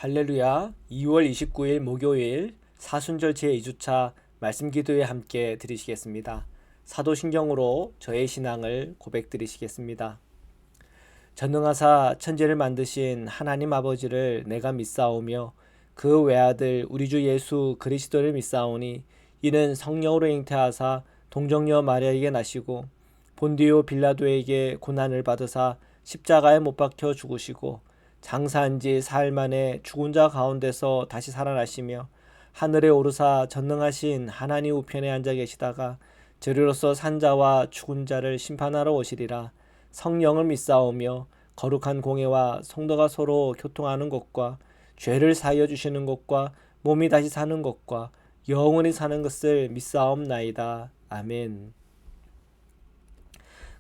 할렐루야. 2월 29일 목요일 사순절 제2주차 말씀 기도에 함께 드리시겠습니다. 사도신경으로 저의 신앙을 고백드리시겠습니다. 전능하사 천지를 만드신 하나님 아버지를 내가 믿사오며 그 외아들 우리 주 예수 그리스도를 믿사오니 이는 성령으로 잉태하사 동정녀 마리아에게 나시고 본디오 빌라도에게 고난을 받으사 십자가에 못 박혀 죽으시고 장사한 지 사흘 만에 죽은 자 가운데서 다시 살아나시며 하늘에 오르사 전능하신 하나님 우편에 앉아 계시다가 저리로서 산자와 죽은 자를 심판하러 오시리라. 성령을 믿사오며 거룩한 공회와 성도가 서로 교통하는 것과 죄를 사하여 주시는 것과 몸이 다시 사는 것과 영원히 사는 것을 믿사옵나이다. 아멘.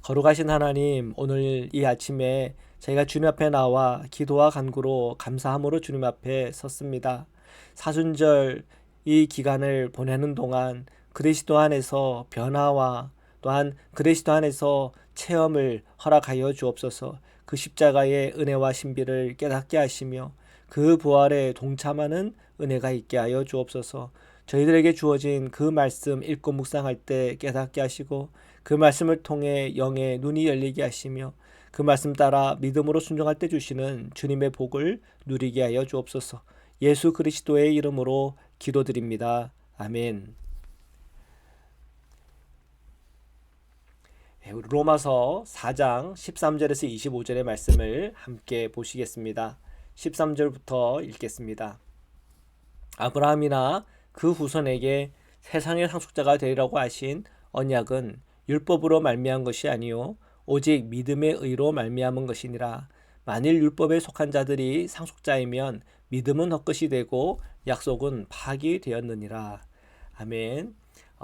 거룩하신 하나님, 오늘 이 아침에 저희가 주님 앞에 나와 기도와 간구로 감사함으로 주님 앞에 섰습니다. 사순절 이 기간을 보내는 동안 그리스도 안에서 변화와 또한 그리스도 안에서 체험을 허락하여 주옵소서. 그 십자가의 은혜와 신비를 깨닫게 하시며 그 부활에 동참하는 은혜가 있게 하여 주옵소서. 저희들에게 주어진 그 말씀 읽고 묵상할 때 깨닫게 하시고 그 말씀을 통해 영의 눈이 열리게 하시며 그 말씀 따라 믿음으로 순종할 때 주시는 주님의 복을 누리게 하여 주옵소서. 예수 그리스도의 이름으로 기도드립니다. 아멘. 우리 로마서 4장 13절에서 25절의 말씀을 함께 보시겠습니다. 13절부터 읽겠습니다. 아브라함이나 그 후손에게 세상의 상속자가 되리라고 하신 언약은 율법으로 말미암은 것이 아니요 오직 믿음의 의로 말미암은 것이니라. 만일 율법에 속한 자들이 상속자이면 믿음은 헛것이 되고 약속은 파기되었느니라. 아멘.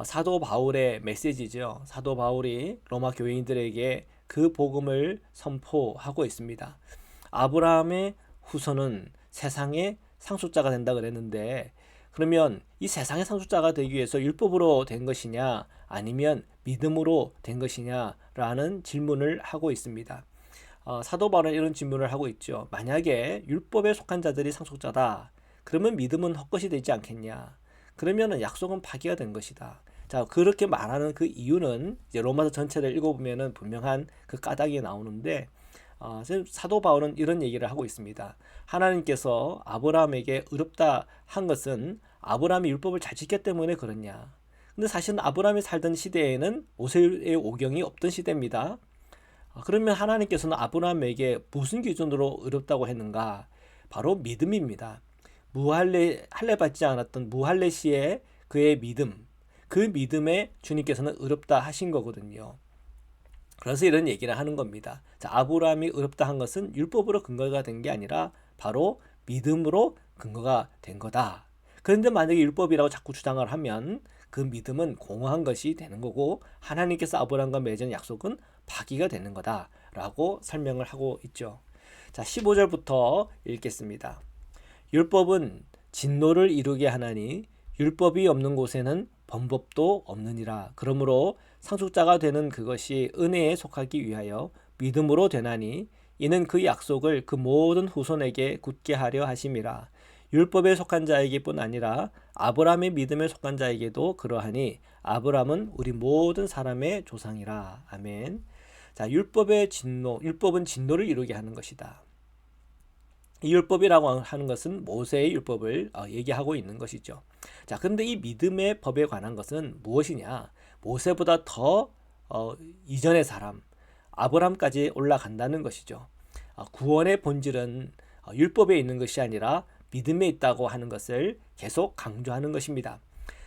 사도 바울의 메시지죠. 사도 바울이 로마 교인들에게 그 복음을 선포하고 있습니다. 아브라함의 후손은 세상의 상속자가 된다 그랬는데, 그러면 이 세상의 상속자가 되기 위해서 율법으로 된 것이냐 아니면 믿음으로 된 것이냐라는 질문을 하고 있습니다. 사도 바울은 이런 질문을 하고 있죠. 만약에 율법에 속한 자들이 상속자다, 그러면 믿음은 헛것이 되지 않겠냐? 그러면 약속은 파기가 된 것이다. 자, 그렇게 말하는 그 이유는 이제 로마서 전체를 읽어보면 분명한 그 까닭이 나오는데, 사도 바울은 이런 얘기를 하고 있습니다. 하나님께서 아브라함에게 의롭다 한 것은 아브라함이 율법을 잘 지켰기 때문에 그렇냐? 근데 사실은 아브라함이 살던 시대에는 모세의 오경이 없던 시대입니다. 그러면 하나님께서는 아브라함에게 무슨 기준으로 의롭다고 했는가? 바로 믿음입니다. 할례 받지 않았던 무할례 시의 그의 믿음, 그 믿음에 주님께서는 의롭다 하신 거거든요. 그래서 이런 얘기를 하는 겁니다. 자, 아브라함이 의롭다 한 것은 율법으로 근거가 된 게 아니라 바로 믿음으로 근거가 된 거다. 그런데 만약에 율법이라고 자꾸 주장을 하면 그 믿음은 공허한 것이 되는 거고 하나님께서 아브라함과 맺은 약속은 파기가 되는 거다라고 설명을 하고 있죠. 자, 15절부터 읽겠습니다. 율법은 진노를 이루게 하나니 율법이 없는 곳에는 범법도 없느니라. 그러므로 상속자가 되는 그것이 은혜에 속하기 위하여 믿음으로 되나니 이는 그 약속을 그 모든 후손에게 굳게 하려 하심이라. 율법에 속한 자에게뿐 아니라 아브라함의 믿음에 속한 자에게도 그러하니 아브라함은 우리 모든 사람의 조상이라. 아멘. 자, 율법은 진노를 이루게 하는 것이다. 이 율법이라고 하는 것은 모세의 율법을 얘기하고 있는 것이죠. 자, 그런데 이 믿음의 법에 관한 것은 무엇이냐? 모세보다 더 이전의 사람, 아브라함까지 올라간다는 것이죠. 구원의 본질은 율법에 있는 것이 아니라 믿음에 있다고 하는 것을 계속 강조하는 것입니다.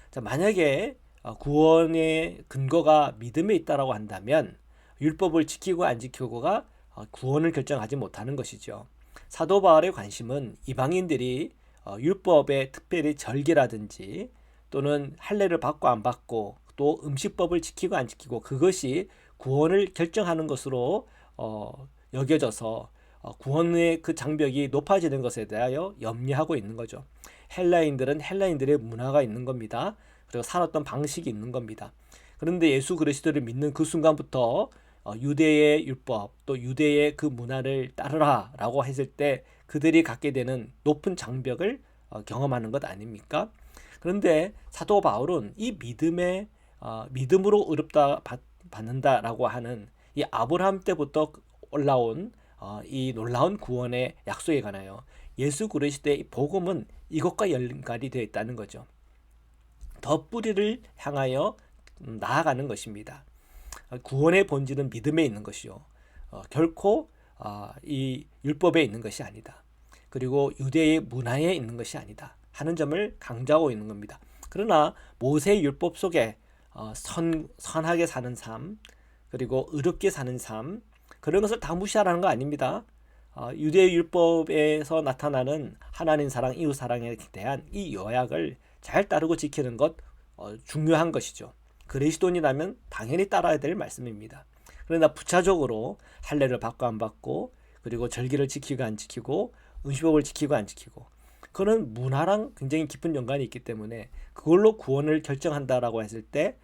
자, 만약에 구원의 근거가 믿음에 있다고 한다면 율법을 지키고 안 지키고가 구원을 결정하지 못하는 것이죠. 사도 바울의 관심은 이방인들이 율법에 특별히 절개라든지 또는 할례를 받고 안 받고 또 음식법을 지키고 안 지키고 그것이 구원을 결정하는 것으로 여겨져서 구원의 그 장벽이 높아지는 것에 대하여 염려하고 있는 거죠. 헬라인들은 헬라인들의 문화가 있는 겁니다. 그리고 살았던 방식이 있는 겁니다. 그런데 예수 그리스도를 믿는 그 순간부터 유대의 율법 또 유대의 그 문화를 따르라 라고 했을 때 그들이 갖게 되는 높은 장벽을 경험하는 것 아닙니까? 그런데 사도 바울은 이 믿음으로 의롭다 받는다라고 하는 이 아브라함 때부터 올라온 이 놀라운 구원의 약속에 관하여 예수 그리스도의 복음은 이것과 연관이 되어 있다는 거죠. 더 뿌리를 향하여 나아가는 것입니다. 구원의 본질은 믿음에 있는 것이요. 결코 이 율법에 있는 것이 아니다. 그리고 유대의 문화에 있는 것이 아니다 하는 점을 강조하고 있는 겁니다. 그러나 모세 율법 속에 선하게 사는 삶, 그리고 의롭게 사는 삶, 그런 것을 다 무시하라는 거 아닙니다. 유대 율법에서 나타나는 하나님 사랑, 이웃 사랑에 대한 이 요약을 잘 따르고 지키는 것 중요한 것이죠. 그리스도인이라면 당연히 따라야 될 말씀입니다. 그러나 부차적으로 할례를 받고 안 받고, 그리고 절기를 지키고 안 지키고, 음식법을 지키고 안 지키고, 그런 문화랑 굉장히 깊은 연관이 있기 때문에 그걸로 구원을 결정한다라고 했을 때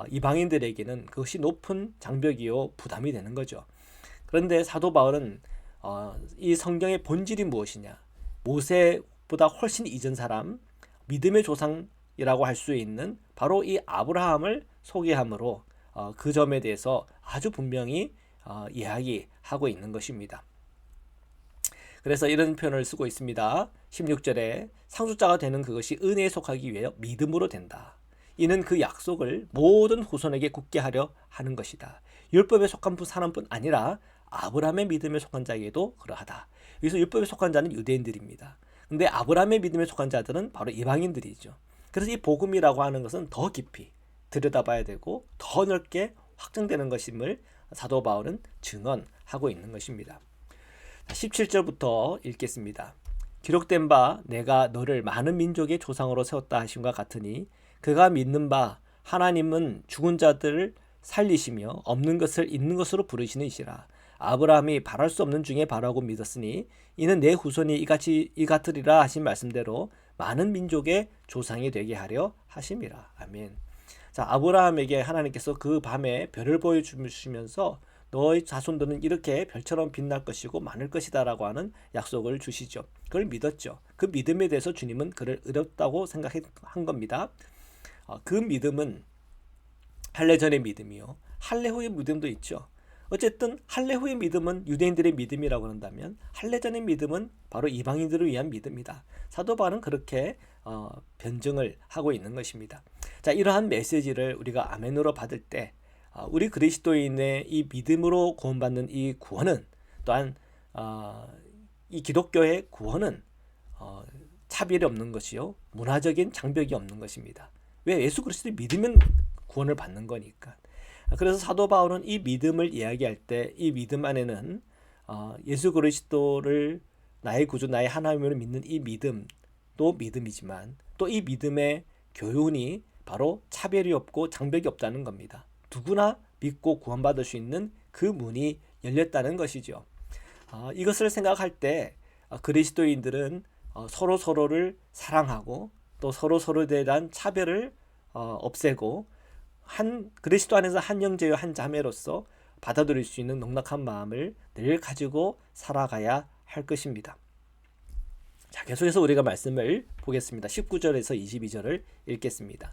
이방인들에게는 그것이 높은 장벽이요 부담이 되는 거죠. 그런데 사도 바울은 이 성경의 본질이 무엇이냐, 모세보다 훨씬 이전 사람, 믿음의 조상이라고 할 수 있는 바로 이 아브라함을 소개함으로 그 점에 대해서 아주 분명히 이야기하고 있는 것입니다. 그래서 이런 표현을 쓰고 있습니다. 16절에 상속자가 되는 그것이 은혜에 속하기 위해 믿음으로 된다. 이는 그 약속을 모든 후손에게 굳게 하려 하는 것이다. 율법에 속한 사람뿐 아니라 아브라함의 믿음에 속한 자에게도 그러하다. 여기서 율법에 속한 자는 유대인들입니다. 근데 아브라함의 믿음에 속한 자들은 바로 이방인들이죠. 그래서 이 복음이라고 하는 것은 더 깊이 들여다봐야 되고 더 넓게 확장되는 것임을 사도 바울은 증언하고 있는 것입니다. 17절부터 읽겠습니다. 기록된 바 내가 너를 많은 민족의 조상으로 세웠다 하심과 같으니 그가 믿는 바 하나님은 죽은 자들을 살리시며 없는 것을 있는 것으로 부르시는 이시라. 아브라함이 바랄 수 없는 중에 바라고 믿었으니 이는 내 후손이 이같으리라 하신 말씀대로 많은 민족의 조상이 되게 하려 하심이라. 아멘. 자, 아브라함에게 하나님께서 그 밤에 별을 보여주시면서 너의 자손들은 이렇게 별처럼 빛날 것이고 많을 것이다 라고 하는 약속을 주시죠. 그걸 믿었죠. 그 믿음에 대해서 주님은 그를 의롭다고 생각한 겁니다. 그 믿음은 할례 전의 믿음이요, 할례 후의 믿음도 있죠. 어쨌든 할례 후의 믿음은 유대인들의 믿음이라고 한다면 할례 전의 믿음은 바로 이방인들을 위한 믿음이다. 사도 바울은 그렇게 변증을 하고 있는 것입니다. 자, 이러한 메시지를 우리가 아멘으로 받을 때 우리 그리스도인의 이 믿음으로 구원받는 이 구원은, 또한 이 기독교의 구원은 차별이 없는 것이요, 문화적인 장벽이 없는 것입니다. 왜? 예수 그리스도를 믿으면 구원을 받는 거니까. 그래서 사도 바울은 이 믿음을 이야기할 때 이 믿음 안에는 예수 그리스도를 나의 구주, 나의 하나님을 믿는 이 믿음도 믿음이지만 또 이 믿음의 교훈이 바로 차별이 없고 장벽이 없다는 겁니다. 누구나 믿고 구원받을 수 있는 그 문이 열렸다는 것이죠. 이것을 생각할 때 그리스도인들은 서로를 사랑하고 또 서로에 대한 차별을 없애고 그리스도 안에서 한 형제요 한 자매로서 받아들일 수 있는 넉넉한 마음을 늘 가지고 살아가야 할 것입니다. 자, 계속해서 우리가 말씀을 보겠습니다. 19절에서 22절을 읽겠습니다.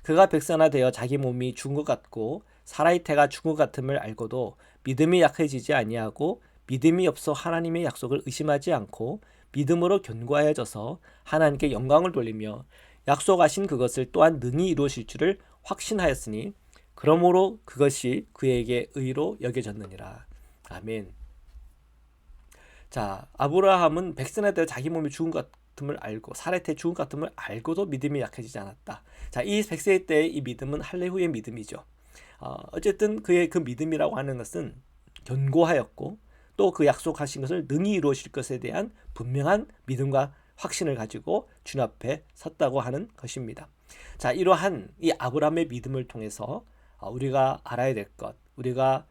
그가 백성화되어 자기 몸이 죽은 것 같고 사라의 태가 죽은 것 같음을 알고도 믿음이 약해지지 아니하고 믿음이 없어 하나님의 약속을 의심하지 않고 믿음으로 견고하여져서 하나님께 영광을 돌리며 약속하신 그것을 또한 능히 이루실 줄을 확신하였으니 그러므로 그것이 그에게 의로 여겨졌느니라. 아멘. 자, 아브라함은 백성화되어 자기 몸이 죽은 것 같음을 알고 사라의 태 죽은 것 같음을 알고도 믿음이 약해지지 않았다. 자, 이 100세 때의 이 믿음은 할례 후의 믿음이죠. 어쨌든 그의 그 믿음이라고 하는 것은 견고하였고 또 그 약속하신 것을 능히 이루어질 것에 대한 분명한 믿음과 확신을 가지고 주님 앞에 섰다고 하는 것입니다. 자, 이러한 이 아브라함의 믿음을 통해서 우리가 알아야 될 것, 우리가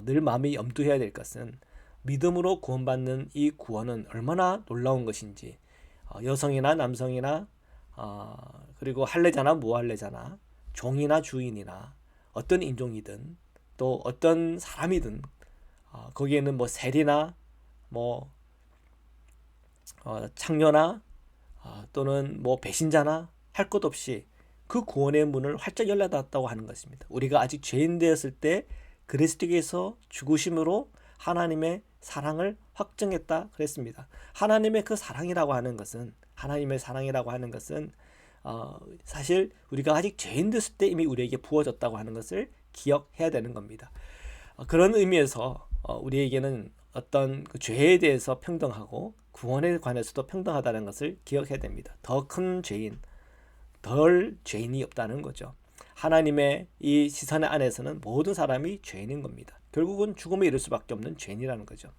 늘 마음에 염두해야 될 것은 믿음으로 구원받는 이 구원은 얼마나 놀라운 것인지, 여성이나 남성이나 그리고 할례자나 무할례자나 종이나 주인이나 어떤 인종이든 또 어떤 사람이든 거기에는 뭐 세리나 뭐 창녀나 또는 뭐 배신자나 할 것 없이 그 구원의 문을 활짝 열려놨다고 하는 것입니다. 우리가 아직 죄인 되었을 때 그리스도께서 죽으심으로 하나님의 사랑을 확증했다 그랬습니다. 하나님의 그 사랑이라고 하는 것은 사실 우리가 아직 죄인 됐을 때 이미 우리에게 부어졌다고 하는 것을 기억해야 되는 겁니다. 그런 의미에서 우리에게는 어떤 그 죄에 대해서 평등하고 구원에 관해서도 평등하다는 것을 기억해야 됩니다. 더 큰 죄인, 덜 죄인이 없다는 거죠. 하나님의 이 시선 안에서는 모든 사람이 죄인인 겁니다. 결국은 죽음에 이를 수밖에 없는 죄인이라는 거죠.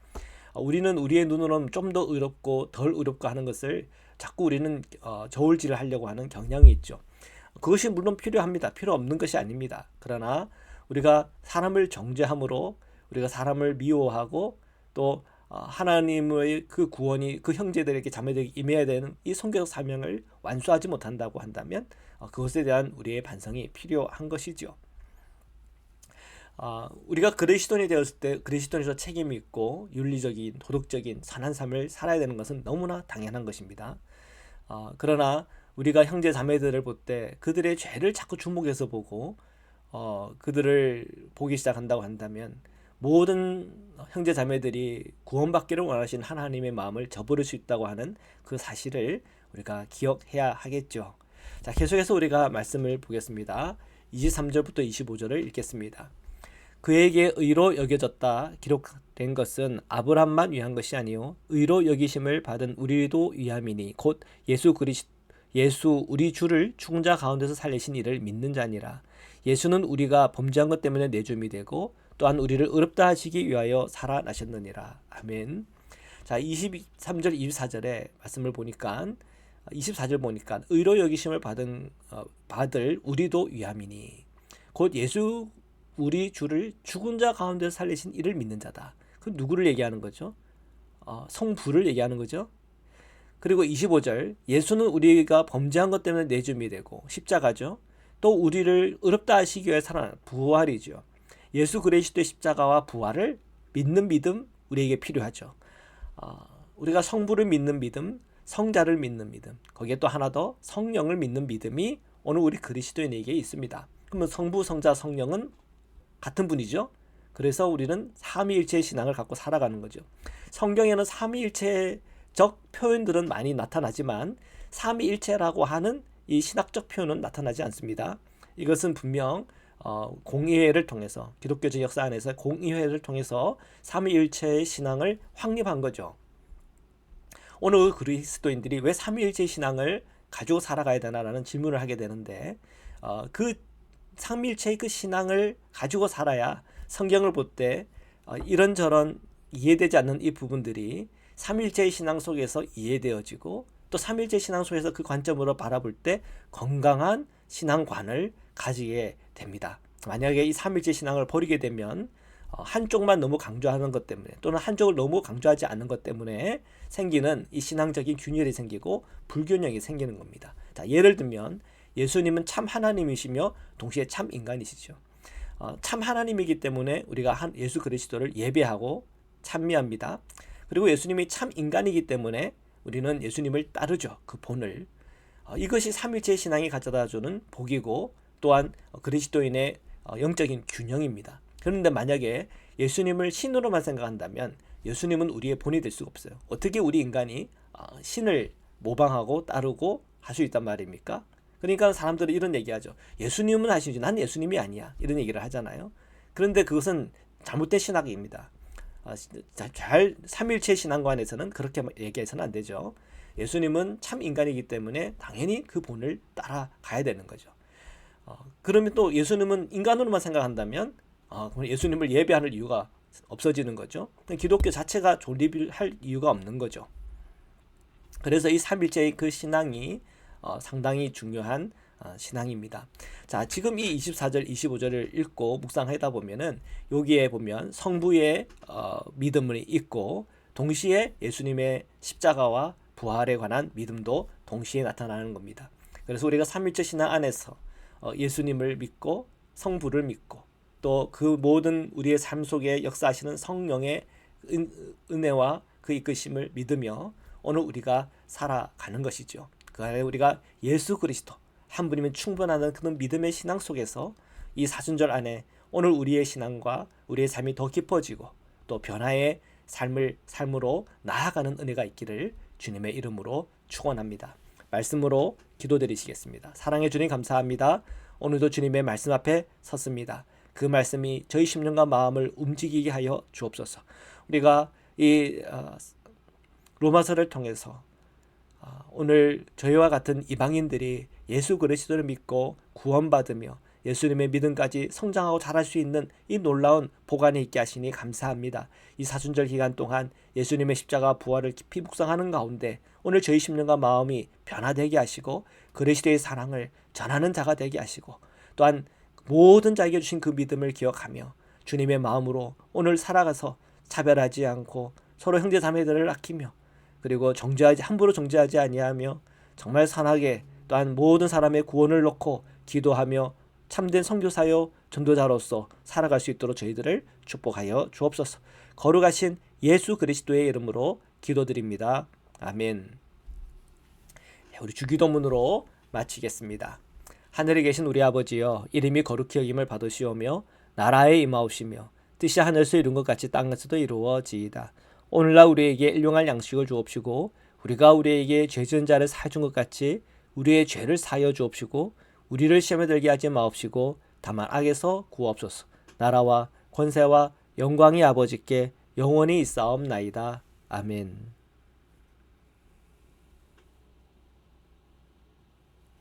우리는 우리의 눈으로는 좀 더 의롭고 덜 의롭고 하는 것을 자꾸 우리는 저울질을 하려고 하는 경향이 있죠. 그것이 물론 필요합니다. 필요 없는 것이 아닙니다. 그러나 우리가 사람을 정죄함으로 우리가 사람을 미워하고 또 하나님의 그 구원이 그 형제들에게 자매들에게 임해야 되는 이 성경 사명을 완수하지 못한다고 한다면 그것에 대한 우리의 반성이 필요한 것이죠. 우리가 그리스도인이 되었을 때 그리스도인에서 책임이 있고 윤리적인 도덕적인 선한 삶을 살아야 되는 것은 너무나 당연한 것입니다. 그러나 우리가 형제 자매들을 볼 때 그들의 죄를 자꾸 주목해서 보고 그들을 보기 시작한다고 한다면 모든 형제 자매들이 구원받기를 원하신 하나님의 마음을 저버릴 수 있다고 하는 그 사실을 우리가 기억해야 하겠죠. 자, 계속해서 우리가 말씀을 보겠습니다. 23절부터 25절을 읽겠습니다. 그에게 의로 여겨졌다 기록된 것은 아브람만 위한 것이 아니요 의로 여기심을 받은 우리도 위함이니 곧 예수 우리 주를 죽은 자 가운데서 살리신 이를 믿는 자니라. 예수는 우리가 범죄한 것 때문에 내줌이 되고 또한 우리를 의롭다 하시기 위하여 살아나셨느니라. 아멘. 자, 23절 24절의 말씀을 보니까 24절 보니까 의로 여기심을 받을 우리도 위함이니 곧 예수 우리 주를 죽은 자 가운데서 살리신 이를 믿는 자다. 그 누구를 얘기하는 거죠? 성부를 얘기하는 거죠. 그리고 25절 예수는 우리가 범죄한 것 때문에 내줌이 되고 십자가죠. 또 우리를 의롭다 하시기 위해 살아난 부활이죠. 예수 그리스도의 십자가와 부활을 믿는 믿음 우리에게 필요하죠. 우리가 성부를 믿는 믿음, 성자를 믿는 믿음, 거기에 또 하나 더 성령을 믿는 믿음이 오늘 우리 그리스도인에게 있습니다. 그러면 성부, 성자, 성령은 같은 분이죠. 그래서 우리는 삼위일체의 신앙을 갖고 살아가는 거죠. 성경에는 삼위일체적 표현들은 많이 나타나지만 삼위일체라고 하는 이 신학적 표현은 나타나지 않습니다. 이것은 분명 공의회를 통해서 기독교적 역사 안에서 공의회를 통해서 삼위일체의 신앙을 확립한 거죠. 오늘 그리스도인들이 왜 삼위일체의 신앙을 가지고 살아가야 되나라는 질문을 하게 되는데 그 삼위일체의 그 신앙을 가지고 살아야 성경을 볼 때 이런저런 이해되지 않는 이 부분들이 삼위일체의 신앙 속에서 이해되어지고 또 삼위일체 신앙 속에서 그 관점으로 바라볼 때 건강한 신앙관을 가지게 됩니다. 만약에 이 삼위일체 신앙을 버리게 되면 한쪽만 너무 강조하는 것 때문에 또는 한쪽을 너무 강조하지 않는 것 때문에 생기는 이 신앙적인 균열이 생기고 불균형이 생기는 겁니다. 자, 예를 들면 예수님은 참 하나님이시며 동시에 참 인간이시죠. 참 하나님이기 때문에 우리가 예수 그리스도를 예배하고 찬미합니다. 그리고 예수님이 참 인간이기 때문에 우리는 예수님을 따르죠. 그 본을. 이것이 삼위일체 신앙이 가져다주는 복이고 또한 그리스도인의 영적인 균형입니다. 그런데 만약에 예수님을 신으로만 생각한다면 예수님은 우리의 본이 될 수가 없어요. 어떻게 우리 인간이 신을 모방하고 따르고 할 수 있단 말입니까? 그러니까 사람들은 이런 얘기하죠. 예수님은 하시지 난 예수님이 아니야. 이런 얘기를 하잖아요. 그런데 그것은 잘못된 신학입니다. 삼일체 신앙관에서는 그렇게 얘기해서는 안 되죠. 예수님은 참 인간이기 때문에 당연히 그 본을 따라가야 되는 거죠. 그러면 또 예수님은 인간으로만 생각한다면 그럼 예수님을 예배하는 이유가 없어지는 거죠. 기독교 자체가 존립을 할 이유가 없는 거죠. 그래서 이 삼일체의 그 신앙이 상당히 중요한 신앙입니다. 자, 지금 이 24절, 25절을 읽고 묵상하다 보면은 여기에 보면 성부의 믿음이 있고 동시에 예수님의 십자가와 부활에 관한 믿음도 동시에 나타나는 겁니다. 그래서 우리가 삼일체 신앙 안에서 예수님을 믿고 성부를 믿고 또 그 모든 우리의 삶 속에 역사하시는 성령의 은혜와 그 이끄심을 믿으며 오늘 우리가 살아가는 것이죠. 그 안에 우리가 예수 그리스도 한 분이면 충분하는 그런 믿음의 신앙 속에서 이 사순절 안에 오늘 우리의 신앙과 우리의 삶이 더 깊어지고 또 변화의 삶으로 나아가는 은혜가 있기를 주님의 이름으로 축원합니다. 말씀으로 기도드리시겠습니다. 사랑해 주님 감사합니다. 오늘도 주님의 말씀 앞에 섰습니다. 그 말씀이 저희 심령과 마음을 움직이게 하여 주옵소서. 우리가 이 로마서를 통해서 오늘 저희와 같은 이방인들이 예수 그리스도를 믿고 구원받으며 예수님의 믿음까지 성장하고 자랄 수 있는 이 놀라운 보관에 있게 하시니 감사합니다. 이 사순절 기간 동안 예수님의 십자가 부활을 깊이 묵상하는 가운데 오늘 저희 심령과 마음이 변화되게 하시고 그리스도의 사랑을 전하는 자가 되게 하시고 또한 모든 자에게 주신 그 믿음을 기억하며 주님의 마음으로 오늘 살아가서 차별하지 않고 서로 형제 자매들을 아끼며 그리고 함부로 정죄하지 아니하며 정말 선하게 또한 모든 사람의 구원을 놓고 기도하며 참된 선교사요 전도자로서 살아갈 수 있도록 저희들을 축복하여 주옵소서. 거룩하신 예수 그리스도의 이름으로 기도드립니다. 아멘. 우리 주기도문으로 마치겠습니다. 하늘에 계신 우리 아버지여, 이름이 거룩히 여김을 받으시오며 나라에 임하옵시며 뜻이 하늘에서 이룬 것 같이 땅에서도 이루어지이다. 오늘날 우리에게 일용할 양식을 주옵시고 우리가 우리에게 죄 지은 자를 사해 준 것 같이 우리의 죄를 사하여 주옵시고 우리를 시험에 들게 하지 마옵시고 다만 악에서 구하옵소서. 나라와 권세와 영광이 아버지께 영원히 있사옵나이다. 아멘.